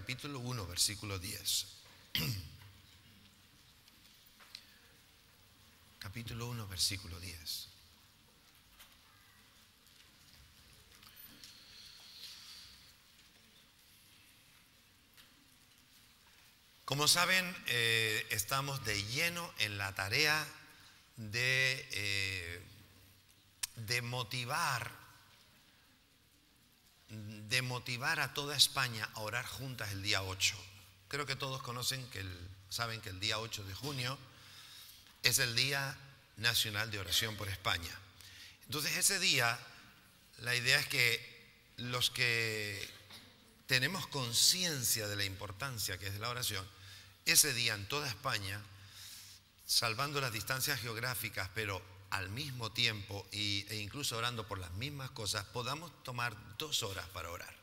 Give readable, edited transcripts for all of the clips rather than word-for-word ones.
capítulo 1, versículo 10. Capítulo 1, versículo 10. Como saben, estamos de lleno en la tarea de motivar a toda España a orar juntas el día 8. Creo que todos saben que el día 8 de junio es el Día Nacional de Oración por España. Entonces, ese día, la idea es que los que tenemos conciencia de la importancia que es la oración, ese día en toda España, salvando las distancias geográficas, pero al mismo tiempo e incluso orando por las mismas cosas, podamos tomar 2 horas para orar.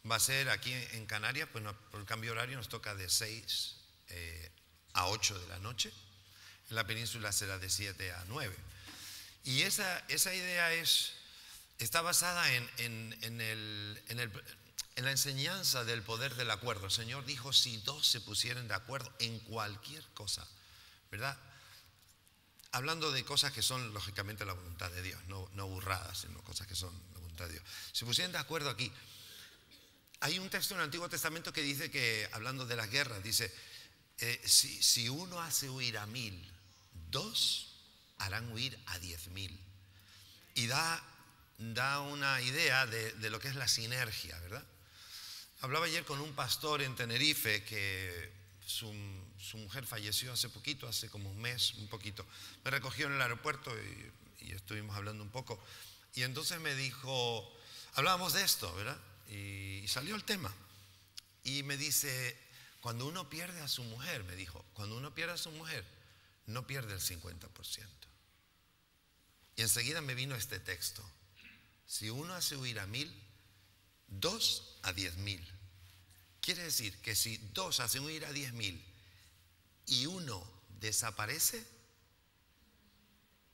Va a ser aquí en Canarias, pues por el cambio horario nos toca de 6 a 8 de la noche. En la península será de 7 a 9. Y esa idea está basada en la enseñanza del poder del acuerdo. El Señor dijo, si 2 se pusieran de acuerdo en cualquier cosa, ¿verdad? Hablando de cosas que son lógicamente la voluntad de Dios, no burradas, sino cosas que son la voluntad de Dios. Se pusieran de acuerdo aquí. Hay un texto en el Antiguo Testamento que dice que, hablando de las guerras, dice, si uno hace huir a 1000, 2 harán huir a 10.000. Y da una idea de lo que es la sinergia, ¿verdad? Hablaba ayer con un pastor en Tenerife que su mujer falleció hace poquito, hace como un mes, un poquito. Me recogió en el aeropuerto y estuvimos hablando un poco. Y entonces me dijo, hablábamos de esto, ¿verdad? Y salió el tema. Y me dice, cuando uno pierde a su mujer, me dijo, cuando uno pierde a su mujer, no pierde el 50%. Y enseguida me vino este texto. Si uno hace huir a 1000, 2 a 10.000. Quiere decir que si 2 hacen huir a 10.000 y uno desaparece,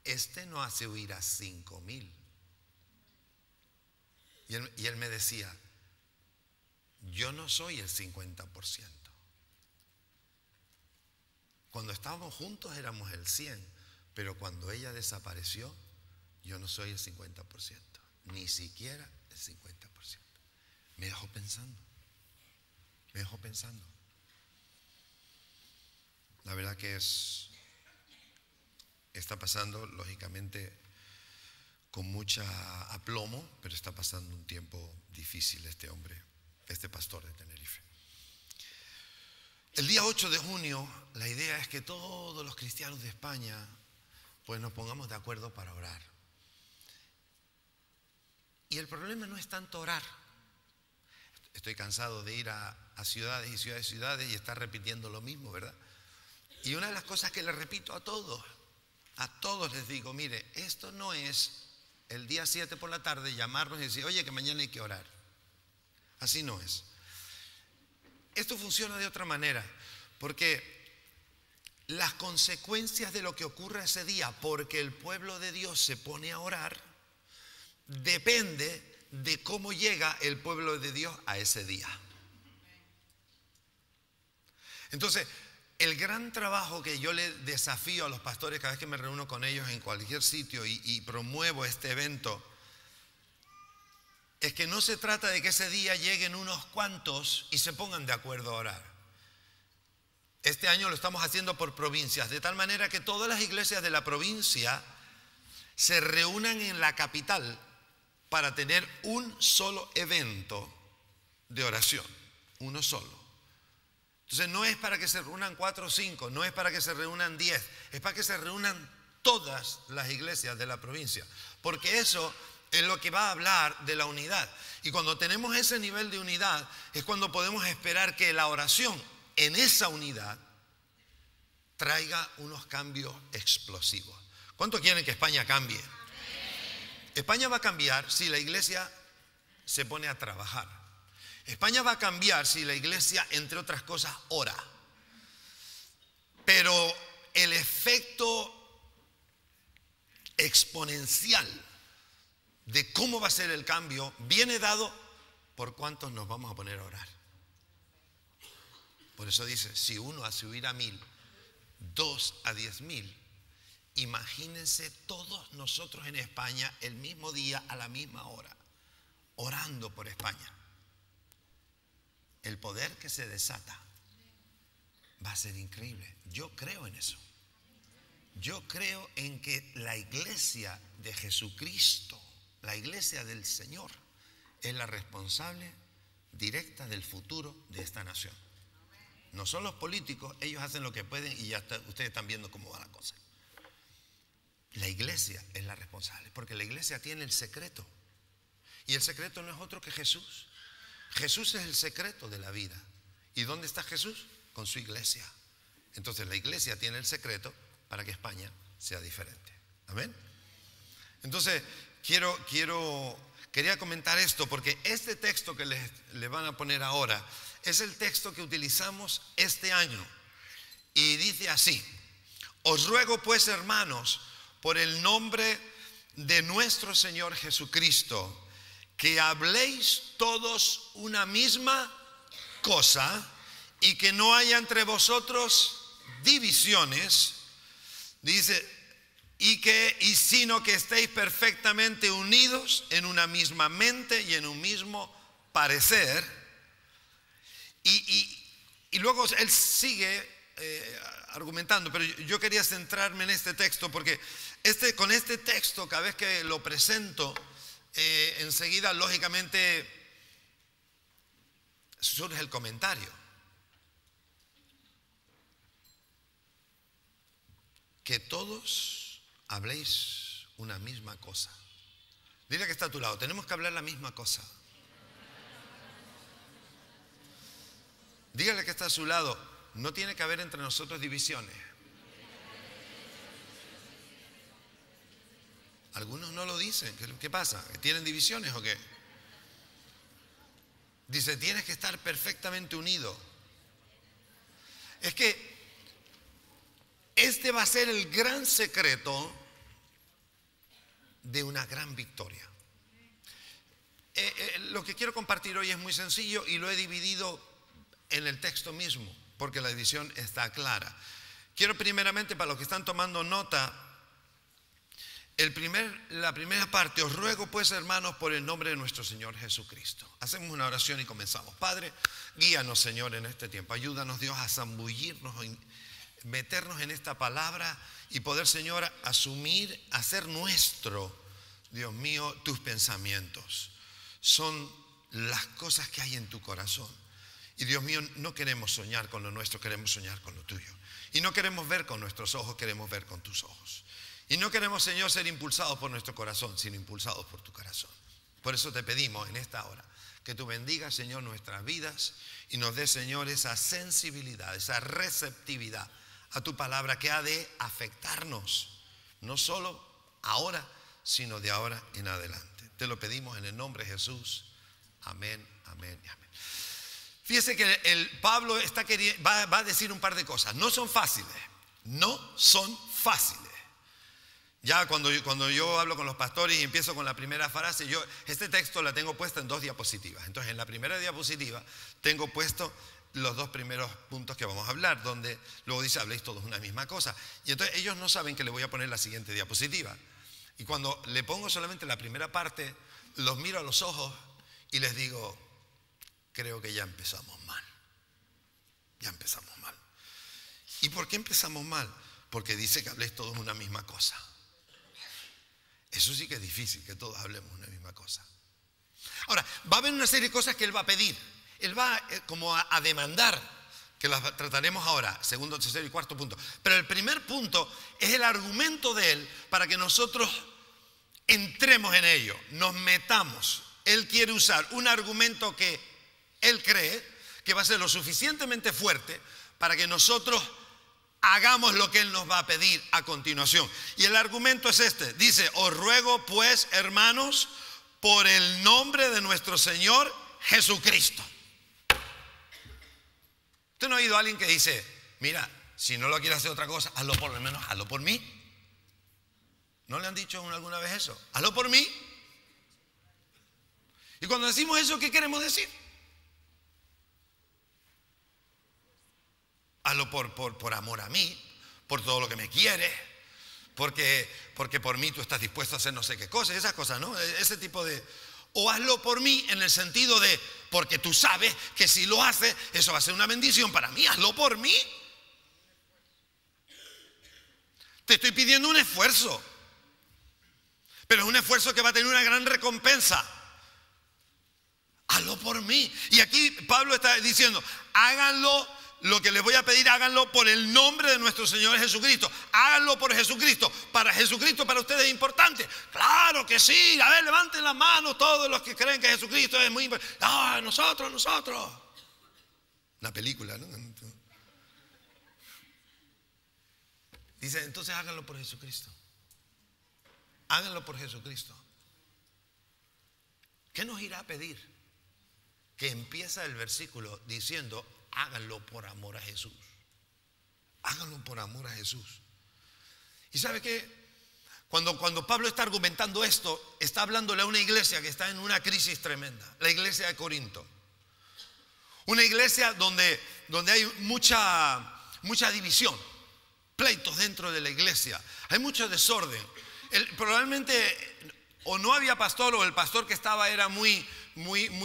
este no hace huir a 5.000. Y él me decía, yo no soy el 50%. Cuando estábamos juntos éramos el 100%, pero cuando ella desapareció, yo no soy el 50%, ni siquiera el 50%. Me dejó pensando. La verdad que está pasando, lógicamente, con mucha aplomo, pero está pasando un tiempo difícil este hombre, este pastor de Tenerife. El día 8 de junio, la idea es que todos los cristianos de España, pues nos pongamos de acuerdo para orar. Y el problema no es tanto orar. Estoy cansado de ir a ciudades y ciudades y estar repitiendo lo mismo, ¿verdad? Y una de las cosas que les repito a todos les digo, mire, esto no es el día 7 por la tarde llamarnos y decir, oye, que mañana hay que orar. Así no es. Esto funciona de otra manera, porque las consecuencias de lo que ocurre ese día, porque el pueblo de Dios se pone a orar, depende de cómo llega el pueblo de Dios a ese día. Entonces, el gran trabajo que yo le desafío a los pastores cada vez que me reúno con ellos en cualquier sitio y promuevo este evento, es que no se trata de que ese día lleguen unos cuantos y se pongan de acuerdo a orar. Este año lo estamos haciendo por provincias, de tal manera que todas las iglesias de la provincia se reúnan en la capital para tener un solo evento de oración, uno solo. Entonces no es para que se reúnan 4 o 5, no es para que se reúnan 10, es para que se reúnan todas las iglesias de la provincia, porque eso es lo que va a hablar de la unidad. Y cuando tenemos ese nivel de unidad es cuando podemos esperar que la oración en esa unidad traiga unos cambios explosivos. ¿Cuánto quieren que España cambie? España va a cambiar si la iglesia se pone a trabajar. España va a cambiar si la iglesia, entre otras cosas, ora. Pero el efecto exponencial de cómo va a ser el cambio viene dado por cuántos nos vamos a poner a orar. Por eso dice, si uno hace huir a 1000, 2 a 10.000, imagínense todos nosotros en España el mismo día a la misma hora, orando por España. El poder que se desata va a ser increíble. Yo creo en eso. Yo creo en que la iglesia de Jesucristo, la iglesia del Señor, es la responsable directa del futuro de esta nación. No son los políticos, ellos hacen lo que pueden y ya ustedes están viendo cómo va la cosa. La iglesia es la responsable, porque la iglesia tiene el secreto. Y el secreto no es otro que Jesús. Jesús es el secreto de la vida. ¿Y dónde está Jesús? Con su iglesia. Entonces la iglesia tiene el secreto para que España sea diferente. Amén. Entonces quería comentar esto, porque este texto que les van a poner ahora es el texto que utilizamos este año. Y dice así: os ruego pues, hermanos, por el nombre de nuestro Señor Jesucristo, que habléis todos una misma cosa y que no haya entre vosotros divisiones, dice, sino que estéis perfectamente unidos en una misma mente y en un mismo parecer. Y luego él sigue argumentando, pero yo quería centrarme en este texto, porque con este texto, cada vez que lo presento, enseguida lógicamente surge el comentario: que todos habléis una misma cosa. Dile que está a tu lado, tenemos que hablar la misma cosa. Dígale que está a su lado, no tiene que haber entre nosotros divisiones. Algunos no lo dicen. ¿Qué pasa? ¿Tienen divisiones o qué? Dice, tienes que estar perfectamente unido. Es que este va a ser el gran secreto de una gran victoria. Lo que quiero compartir hoy es muy sencillo y lo he dividido en el texto mismo, porque la división está clara. Quiero primeramente, para los que están tomando nota, la primera parte: os ruego pues, hermanos, por el nombre de nuestro Señor Jesucristo. Hacemos una oración y comenzamos. Padre, guíanos, Señor, en este tiempo. Ayúdanos, Dios, a zambullirnos, meternos en esta palabra y poder, Señor, asumir, hacer nuestro, Dios mío, tus pensamientos. Son las cosas que hay en tu corazón. Y Dios mío, no queremos soñar con lo nuestro, queremos soñar con lo tuyo. Y no queremos ver con nuestros ojos, queremos ver con tus ojos. Y no queremos, Señor, ser impulsados por nuestro corazón, sino impulsados por tu corazón. Por eso te pedimos en esta hora que tú bendigas, Señor, nuestras vidas y nos des, Señor, esa sensibilidad, esa receptividad a tu palabra que ha de afectarnos, no solo ahora, sino de ahora en adelante. Te lo pedimos en el nombre de Jesús. Amén, amén y amén. Fíjese que el Pablo va a decir un par de cosas. No son fáciles. No son fáciles. Ya cuando yo hablo con los pastores y empiezo con la primera frase, este texto la tengo puesta en 2 diapositivas. Entonces, en la primera diapositiva tengo puesto los 2 primeros puntos que vamos a hablar, donde luego dice, habléis todos una misma cosa. Y entonces ellos no saben que le voy a poner la siguiente diapositiva. Y cuando le pongo solamente la primera parte, los miro a los ojos y les digo, creo que ya empezamos mal. Ya empezamos mal. ¿Y por qué empezamos mal? Porque dice que habléis todos una misma cosa. Eso sí que es difícil, que todos hablemos una misma cosa. Ahora, va a haber una serie de cosas que él va a pedir. Él va como a demandar, que las trataremos ahora, segundo, tercero y cuarto punto. Pero el primer punto es el argumento de él para que nosotros entremos en ello, nos metamos. Él quiere usar un argumento que él cree que va a ser lo suficientemente fuerte para que nosotros hagamos lo que él nos va a pedir a continuación. Y el argumento es este. Dice, os ruego pues, hermanos, por el nombre de nuestro Señor Jesucristo. ¿Usted no ha oído a alguien que dice, mira, si no lo quiere hacer otra cosa, hazlo por lo menos, hazlo por mí? ¿No le han dicho alguna vez eso? Hazlo por mí. Y cuando decimos eso, ¿qué queremos decir? hazlo por amor a mí, por todo lo que me quieres, porque por mí tú estás dispuesto a hacer no sé qué cosas, esas cosas, ¿no? Ese tipo de... O hazlo por mí en el sentido de, porque tú sabes que si lo haces, eso va a ser una bendición para mí, hazlo por mí. Te estoy pidiendo un esfuerzo, pero es un esfuerzo que va a tener una gran recompensa. Hazlo por mí. Y aquí Pablo está diciendo, háganlo, lo que les voy a pedir, háganlo por el nombre de nuestro Señor Jesucristo. Háganlo por Jesucristo. Para Jesucristo, para ustedes es importante. Claro que sí. A ver, levanten las manos todos los que creen que Jesucristo es muy importante. Ah, nosotros. Una película, ¿no? Dice, entonces háganlo por Jesucristo. Háganlo por Jesucristo. ¿Qué nos irá a pedir? Que empieza el versículo diciendo, háganlo por amor a Jesús. Háganlo por amor a Jesús. ¿Y sabe qué? Cuando Pablo está argumentando esto, está hablándole a una iglesia que está en una crisis tremenda. La iglesia de Corinto. Una iglesia donde hay mucha división. Pleitos dentro de la iglesia. Hay mucho desorden. Probablemente o no había pastor, o el pastor que estaba era muy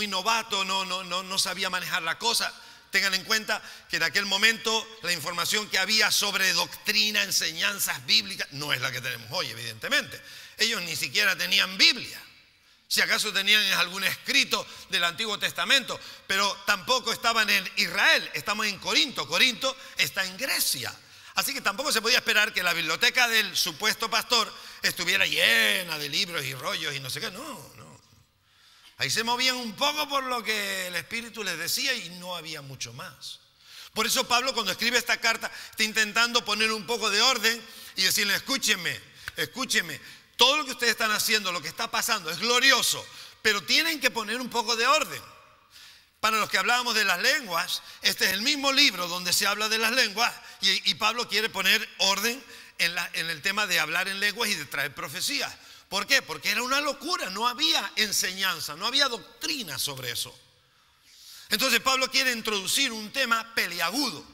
novato, no sabía manejar la cosa. Tengan en cuenta que en aquel momento la información que había sobre doctrina, enseñanzas bíblicas, no es la que tenemos hoy, evidentemente. Ellos ni siquiera tenían Biblia. Si acaso tenían algún escrito del Antiguo Testamento, pero tampoco estaban en Israel. Estamos en Corinto. Corinto está en Grecia. Así que tampoco se podía esperar que la biblioteca del supuesto pastor estuviera llena de libros y rollos y no sé qué. No. Ahí se movían un poco por lo que el Espíritu les decía y no había mucho más. Por eso Pablo, cuando escribe esta carta, está intentando poner un poco de orden y decirle, escúchenme, todo lo que ustedes están haciendo, lo que está pasando es glorioso, pero tienen que poner un poco de orden. Para los que hablábamos de las lenguas, este es el mismo libro donde se habla de las lenguas y Pablo quiere poner orden en el tema de hablar en lenguas y de traer profecías. ¿Por qué? Porque era una locura, no había enseñanza, no había doctrina sobre eso. Entonces Pablo quiere introducir un tema peliagudo,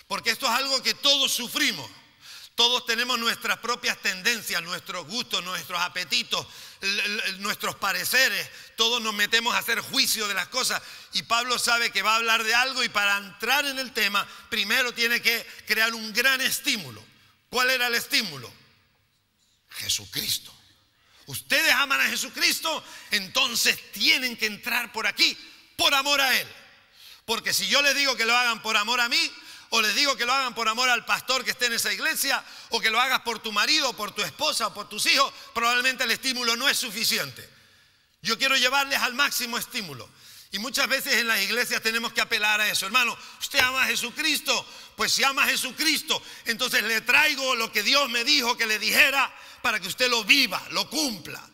porque esto es algo que todos sufrimos. Todos tenemos nuestras propias tendencias, nuestros gustos, nuestros apetitos, nuestros pareceres. Todos nos metemos a hacer juicio de las cosas. Y Pablo sabe que va a hablar de algo y para entrar en el tema, primero tiene que crear un gran estímulo. ¿Cuál era el estímulo? Jesucristo. Ustedes aman a Jesucristo, entonces tienen que entrar por aquí, por amor a Él. Porque si yo les digo que lo hagan por amor a mí, o les digo que lo hagan por amor al pastor que esté en esa iglesia, o que lo hagas por tu marido, o por tu esposa, o por tus hijos, probablemente el estímulo no es suficiente. Yo quiero llevarles al máximo estímulo. Y muchas veces en las iglesias tenemos que apelar a eso. Hermano, ¿usted ama a Jesucristo? Pues si ama a Jesucristo, entonces le traigo lo que Dios me dijo que le dijera para que usted lo viva, lo cumpla.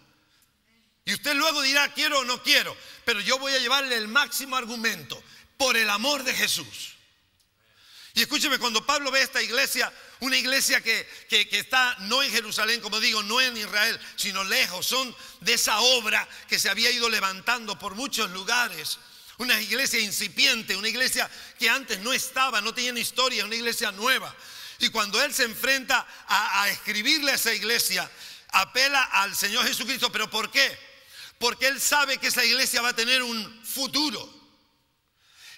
Y usted luego dirá, quiero o no quiero, pero yo voy a llevarle el máximo argumento, por el amor de Jesús. Y escúcheme, cuando Pablo ve esta iglesia, una iglesia que está no en Jerusalén, como digo, no en Israel, sino lejos, son de esa obra que se había ido levantando por muchos lugares. Una iglesia incipiente, una iglesia que antes no estaba, no tenía historia, una iglesia nueva. Y cuando él se enfrenta a escribirle a esa iglesia, apela al Señor Jesucristo. ¿Pero por qué? Porque él sabe que esa iglesia va a tener un futuro.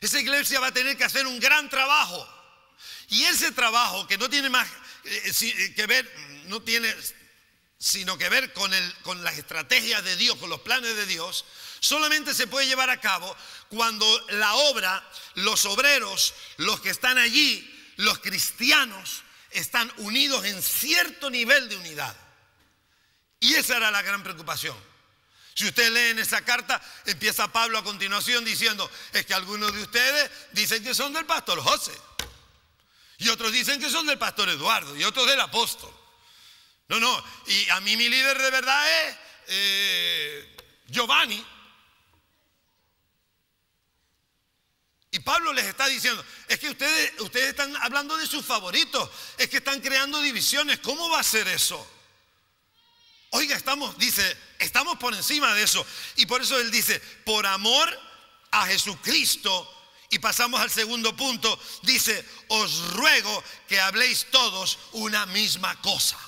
Esa iglesia va a tener que hacer un gran trabajo. Y ese trabajo que no tiene más que ver, no tiene sino que ver con las estrategias de Dios, con los planes de Dios, solamente se puede llevar a cabo cuando la obra, los obreros, los que están allí, los cristianos, están unidos en cierto nivel de unidad. Y esa era la gran preocupación. Si usted lee en esa carta, empieza Pablo a continuación diciendo, es que algunos de ustedes dicen que son del pastor José. Y otros dicen que son del pastor Eduardo y otros del apóstol. No, y a mí mi líder de verdad es Giovanni. Y Pablo les está diciendo, es que ustedes están hablando de sus favoritos, es que están creando divisiones, ¿cómo va a ser eso? Oiga, estamos por encima de eso. Y por eso él dice, por amor a Jesucristo Y pasamos al segundo punto. Dice, os ruego que habléis todos una misma cosa.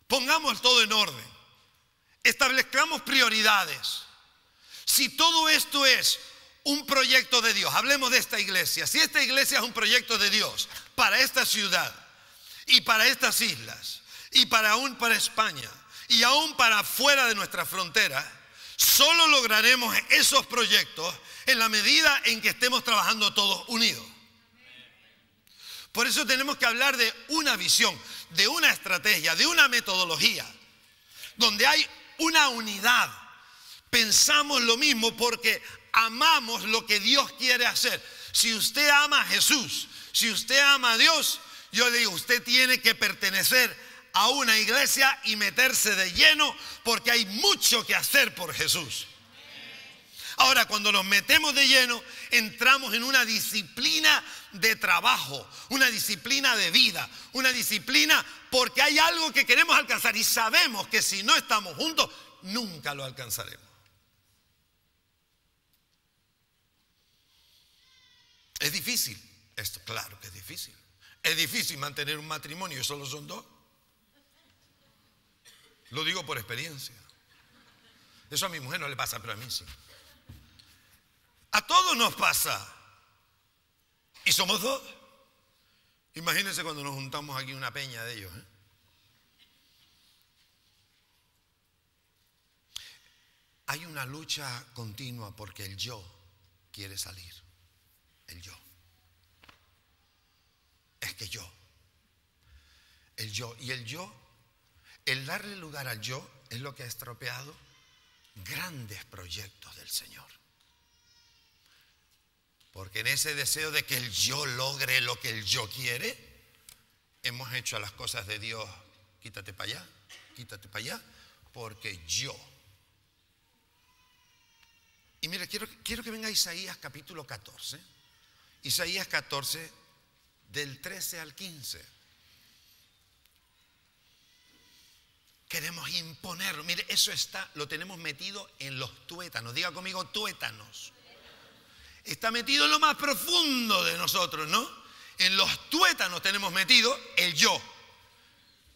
Pongamos todo en orden. Establezcamos prioridades. Si todo esto es un proyecto de Dios, hablemos de esta iglesia. Si esta iglesia es un proyecto de Dios para esta ciudad y para estas islas y aún para España y aún para fuera de nuestra frontera, solo lograremos esos proyectos en la medida en que estemos trabajando todos unidos. Por eso tenemos que hablar de una visión, de una estrategia, de una metodología, donde hay una unidad. Pensamos lo mismo porque amamos lo que Dios quiere hacer. Si usted ama a Jesús, si usted ama a Dios, yo le digo, usted tiene que pertenecer a una iglesia y meterse de lleno porque hay mucho que hacer por Jesús. Ahora, cuando nos metemos de lleno, entramos en una disciplina de trabajo, una disciplina de vida, una disciplina porque hay algo que queremos alcanzar y sabemos que si no estamos juntos, nunca lo alcanzaremos. ¿Es difícil? Esto, claro que es difícil. Es difícil mantener un matrimonio y solo son dos. Lo digo por experiencia. Eso a mi mujer no le pasa, pero a mí sí. A todos nos pasa. Y somos dos. Imagínense cuando nos juntamos aquí una peña de ellos. Hay una lucha continua porque el yo quiere salir. El yo. Es que yo. El yo. Y el yo, el darle lugar al yo es lo que ha estropeado grandes proyectos del Señor. Porque en ese deseo de que el yo logre lo que el yo quiere, hemos hecho a las cosas de Dios, quítate para allá, porque yo. Y mira, quiero que venga Isaías capítulo 14. Isaías 14, del 13 al 15. Queremos imponerlo. Mire, eso lo tenemos metido en los tuétanos. Diga conmigo, tuétanos. Está metido en lo más profundo de nosotros, ¿no? En los tuétanos tenemos metido el yo.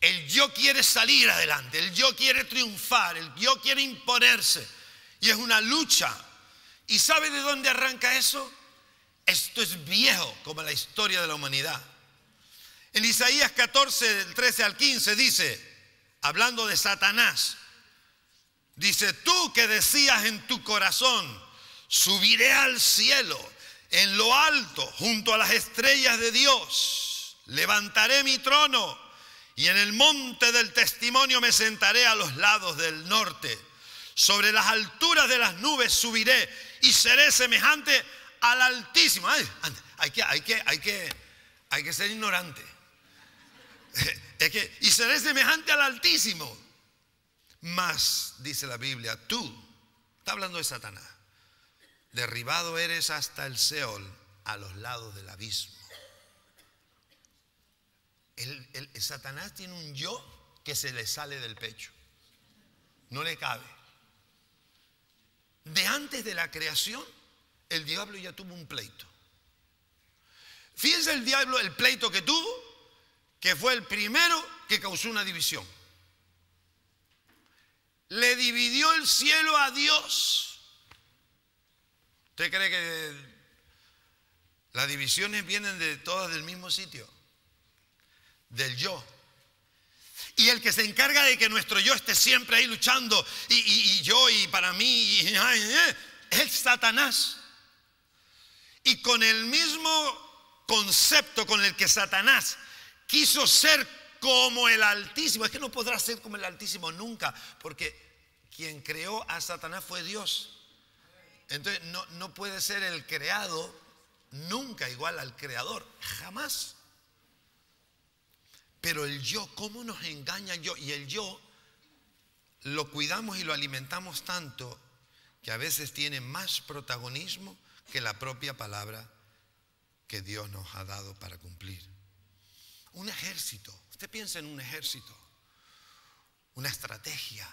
El yo quiere salir adelante, el yo quiere triunfar, el yo quiere imponerse. Y es una lucha. ¿Y sabe de dónde arranca eso? Esto es viejo, como la historia de la humanidad. En Isaías 14, del 13 al 15 dice, hablando de Satanás, dice, tú que decías en tu corazón, subiré al cielo, en lo alto, junto a las estrellas de Dios, levantaré mi trono y en el monte del testimonio me sentaré a los lados del norte. Sobre las alturas de las nubes subiré y seré semejante al Altísimo. Hay que ser ignorante. Y seré semejante al Altísimo. Mas, dice la Biblia, tú, está hablando de Satanás, derribado eres hasta el Seol, a los lados del abismo. El Satanás tiene un yo que se le sale del pecho. No le cabe. De antes de la creación, el diablo ya tuvo un pleito. Fíjense el diablo, el pleito que tuvo, que fue el primero que causó una división. Le dividió el cielo a Dios. ¿Usted cree que las divisiones vienen de todas del mismo sitio? Del yo. Y el que se encarga de que nuestro yo esté siempre ahí luchando, y yo, y para mí, es Satanás. Y con el mismo concepto con el que Satanás quiso ser como el Altísimo, es que no podrá ser como el Altísimo nunca, porque quien creó a Satanás fue Dios. Entonces no puede ser el creado nunca igual al creador, jamás. Pero el yo, ¿cómo nos engaña el yo? Y el yo lo cuidamos y lo alimentamos tanto que a veces tiene más protagonismo que la propia palabra que Dios nos ha dado para cumplir. Un ejército, usted piensa en un ejército, una estrategia.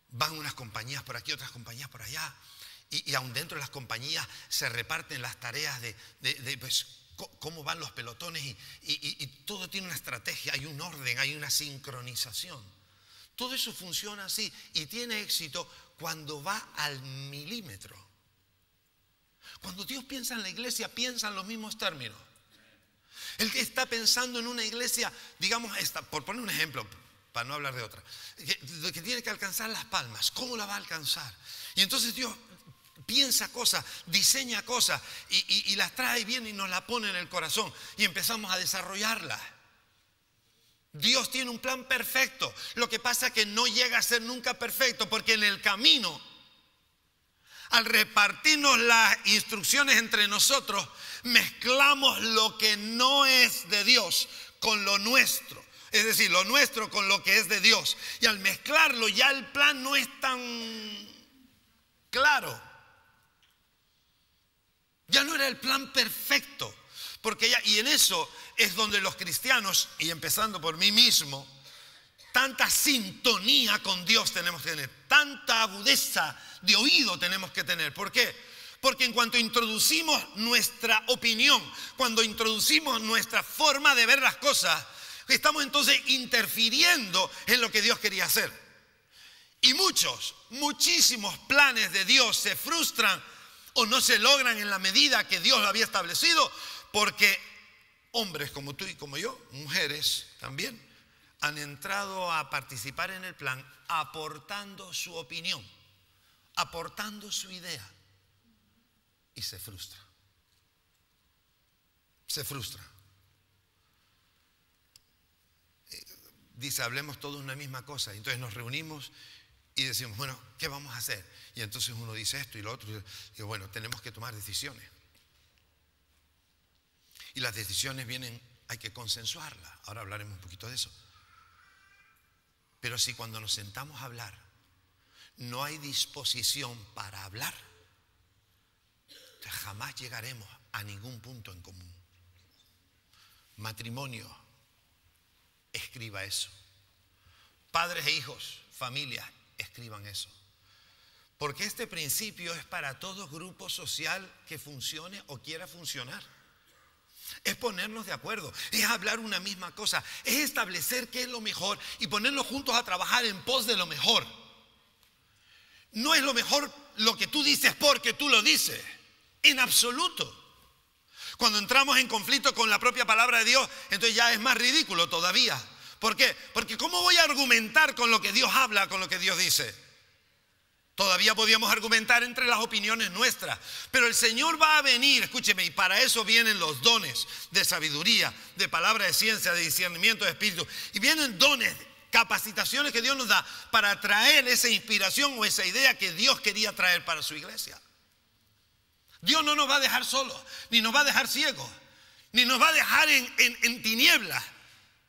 Van unas compañías por aquí, otras compañías por allá, y aún dentro de las compañías se reparten las tareas de pues, cómo van los pelotones y todo tiene una estrategia, hay un orden, hay una sincronización. Todo eso funciona así y tiene éxito cuando va al milímetro. Cuando Dios piensa en la iglesia, piensa en los mismos términos. Él está pensando en una iglesia, digamos, por poner un ejemplo, para no hablar de otra, que tiene que alcanzar Las Palmas. ¿Cómo la va a alcanzar? Y entonces Dios piensa cosas, diseña cosas y las trae bien y nos las pone en el corazón y empezamos a desarrollarlas. Dios tiene un plan perfecto. Lo que pasa es que no llega a ser nunca perfecto porque en el camino, al repartirnos las instrucciones entre nosotros, mezclamos lo que no es de Dios con lo nuestro. Es decir, lo nuestro con lo que es de Dios. Y al mezclarlo ya el plan no es tan claro. Ya no era el plan perfecto. Porque ya, y en eso es donde los cristianos, y empezando por mí mismo, tanta sintonía con Dios tenemos que tener, tanta agudeza de oído tenemos que tener. ¿Por qué? Porque en cuanto introducimos nuestra opinión, cuando introducimos nuestra forma de ver las cosas, estamos entonces interfiriendo en lo que Dios quería hacer. Y muchísimos planes de Dios se frustran o no se logran en la medida que Dios lo había establecido, porque hombres como tú y como yo, mujeres también, han entrado a participar en el plan aportando su opinión, aportando su idea, y se frustra. Se frustra. Dice, hablemos todos una misma cosa. Entonces nos reunimos y decimos, bueno, ¿qué vamos a hacer? Y entonces uno dice esto y lo otro. Y bueno, tenemos que tomar decisiones. Y las decisiones vienen, hay que consensuarlas. Ahora hablaremos un poquito de eso. Pero si cuando nos sentamos a hablar no hay disposición para hablar, jamás llegaremos a ningún punto en común. Matrimonio, escriba eso. Padres e hijos, familias, escriban eso. Porque este principio es para todo grupo social que funcione o quiera funcionar. Es ponernos de acuerdo, es hablar una misma cosa, es establecer qué es lo mejor y ponernos juntos a trabajar en pos de lo mejor. No es lo mejor lo que tú dices porque tú lo dices, en absoluto. Cuando entramos en conflicto con la propia palabra de Dios, entonces ya es más ridículo todavía. ¿Por qué? Porque ¿cómo voy a argumentar con lo que Dios habla, con lo que Dios dice? Todavía podíamos argumentar entre las opiniones nuestras, pero el Señor va a venir, escúcheme, y para eso vienen los dones de sabiduría, de palabra de ciencia, de discernimiento de espíritu, y vienen dones, capacitaciones que Dios nos da para traer esa inspiración o esa idea que Dios quería traer para su iglesia. Dios no nos va a dejar solos, ni nos va a dejar ciegos, ni nos va a dejar en tinieblas.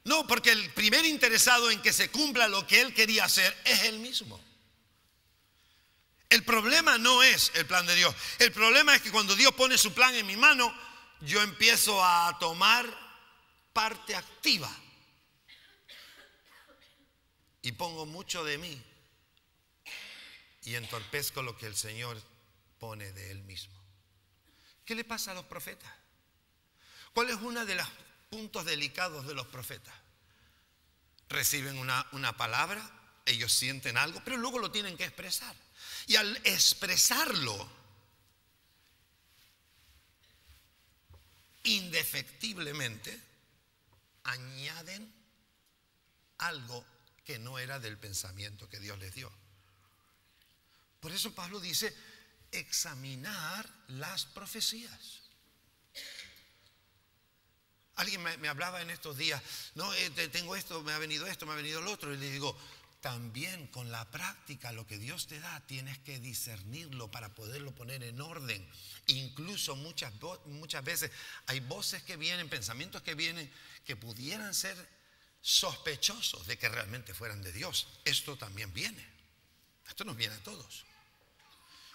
No, porque el primer interesado en que se cumpla lo que Él quería hacer es Él mismo. El problema no es el plan de Dios. El problema es que cuando Dios pone su plan en mi mano, yo empiezo a tomar parte activa. Y pongo mucho de mí. Y entorpezco lo que el Señor pone de Él mismo. ¿Qué le pasa a los profetas? ¿Cuál es uno de los puntos delicados de los profetas? Reciben una palabra, ellos sienten algo, pero luego lo tienen que expresar. Y al expresarlo, indefectiblemente, añaden algo que no era del pensamiento que Dios les dio. Por eso Pablo dice, examinar las profecías. Alguien me hablaba en estos días, no, tengo esto, me ha venido lo otro, y le digo, también con la práctica lo que Dios te da tienes que discernirlo para poderlo poner en orden. Incluso muchas veces hay voces que vienen, pensamientos que vienen que pudieran ser sospechosos de que realmente fueran de Dios. Esto también viene. Esto nos viene a todos.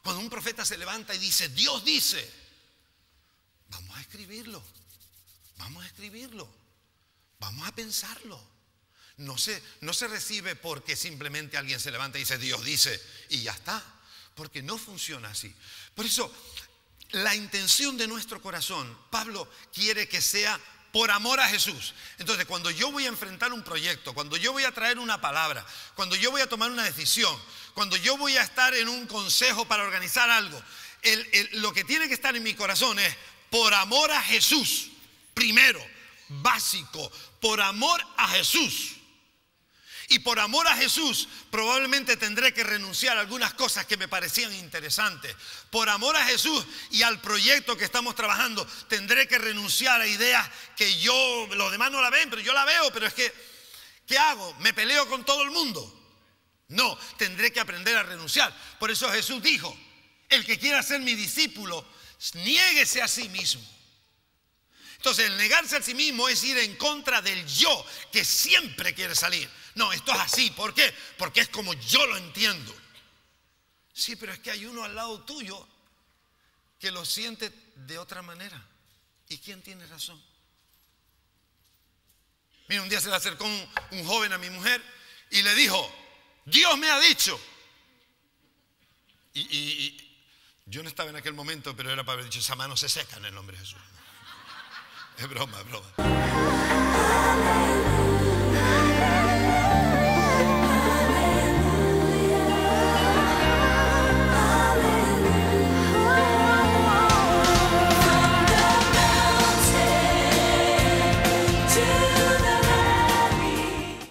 Cuando un profeta se levanta y dice, Dios dice, vamos a escribirlo, vamos a escribirlo, vamos a pensarlo. No se recibe porque simplemente alguien se levanta y dice Dios dice y ya está. porque no funciona así. Por eso, la intención de nuestro corazón, Pablo quiere que sea por amor a Jesús. Entonces, cuando yo voy a enfrentar un proyecto, cuando yo voy a traer una palabra, cuando yo voy a tomar una decisión, cuando yo voy a estar en un consejo para organizar algo, lo que tiene que estar en mi corazón es por amor a Jesús. Primero, básico, por amor a Jesús. Y por amor a Jesús probablemente tendré que renunciar a algunas cosas que me parecían interesantes. Por amor a Jesús y al proyecto que estamos trabajando tendré que renunciar a ideas que los demás no la ven, pero yo la veo. Pero es que, ¿qué hago? ¿Me peleo con todo el mundo? No, tendré que aprender a renunciar. Por eso Jesús dijo, el que quiera ser mi discípulo, niéguese a sí mismo. Entonces el negarse a sí mismo es ir en contra del yo que siempre quiere salir. No, esto es así. ¿Por qué? Porque es como yo lo entiendo. Sí, pero es que hay uno al lado tuyo que lo siente de otra manera. ¿Y quién tiene razón? Mira, un día se le acercó un joven a mi mujer y le dijo, Dios me ha dicho. Y yo no estaba en aquel momento, pero era para haber dicho, esa mano se seca en el nombre de Jesús. Es broma, es broma.